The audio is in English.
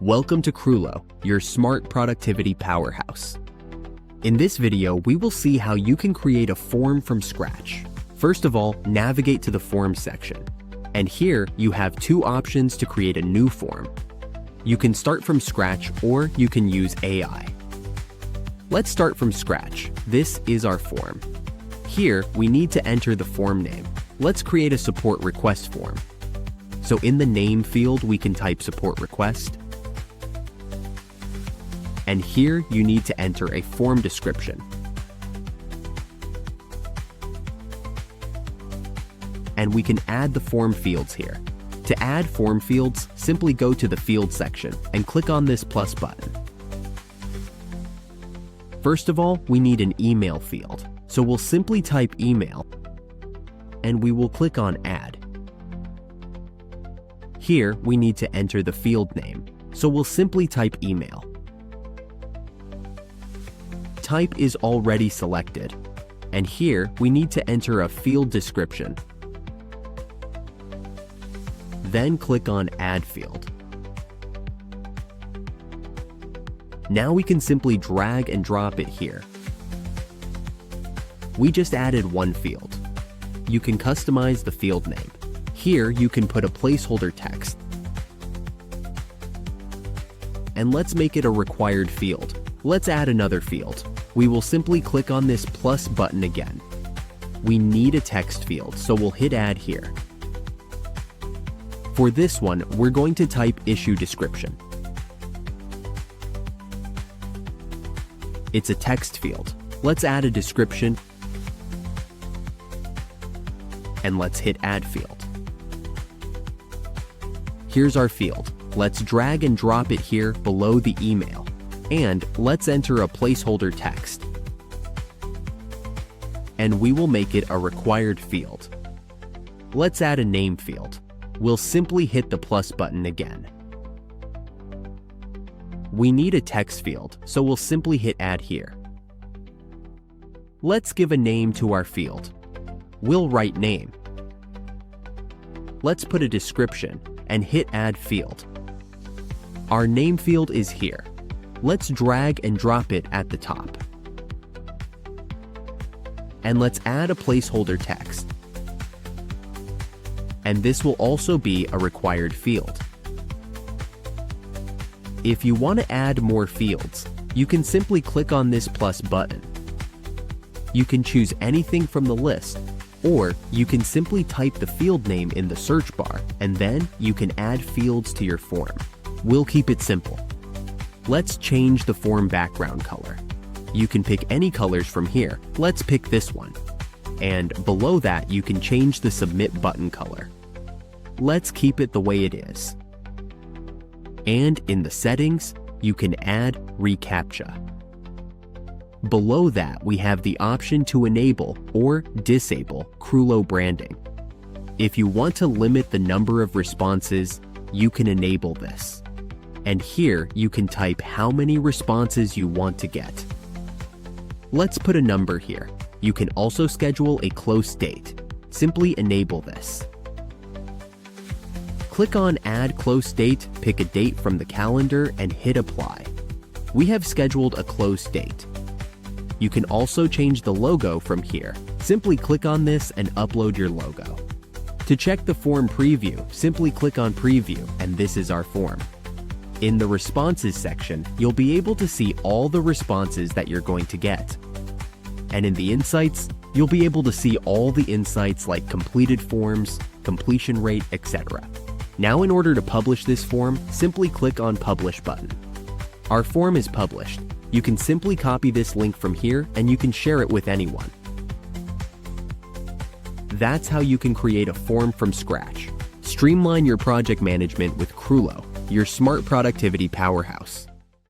Welcome to Kroolo, your smart productivity powerhouse. In this video, we will see how you can create a form from scratch. First of all, navigate to the Forms section. And here, you have two options to create a new form. You can start from scratch or you can use AI. Let's start from scratch. This is our form. Here, we need to enter the form name. Let's create a support request form. So in the name field, we can type support request. And here you need to enter a form description. And we can add the form fields here. To add form fields, simply go to the Fields section and click on this plus button. First of all, we need an email field. So we'll simply type email and we will click on Add. Here, we need to enter the field name. So we'll simply type email. Type is already selected, and here we need to enter a field description. Then click on Add Field. Now we can simply drag and drop it here. We just added one field. You can customize the field name. Here you can put a placeholder text. And let's make it a required field. Let's add another field. We will simply click on this plus button again. We need a text field, so we'll hit Add here. For this one, we're going to type issue description. It's a text field. Let's add a description. And let's hit Add Field. Here's our field. Let's drag and drop it here below the email. And let's enter a placeholder text. And we will make it a required field. Let's add a name field. We'll simply hit the plus button again. We need a text field, so we'll simply hit Add here. Let's give a name to our field. We'll write name. Let's put a description and hit Add Field. Our name field is here. Let's drag and drop it at the top. And let's add a placeholder text. And this will also be a required field. If you want to add more fields, you can simply click on this plus button. You can choose anything from the list, or you can simply type the field name in the search bar, and then you can add fields to your form. We'll keep it simple. Let's change the form background color. You can pick any colors from here. Let's pick this one. And below that, you can change the submit button color. Let's keep it the way it is. And in the settings, you can add reCAPTCHA. Below that, we have the option to enable or disable Kroolo branding. If you want to limit the number of responses, you can enable this. And here you can type how many responses you want to get. Let's put a number here. You can also schedule a close date. Simply enable this. Click on Add Close Date, pick a date from the calendar, and hit Apply. We have scheduled a close date. You can also change the logo from here. Simply click on this and upload your logo. To check the form preview, simply click on Preview, and this is our form. In the Responses section, you'll be able to see all the responses that you're going to get. And in the Insights, you'll be able to see all the insights like completed forms, completion rate, etc. Now in order to publish this form, simply click on Publish button. Our form is published. You can simply copy this link from here and you can share it with anyone. That's how you can create a form from scratch. Streamline your project management with Kroolo, your smart productivity powerhouse.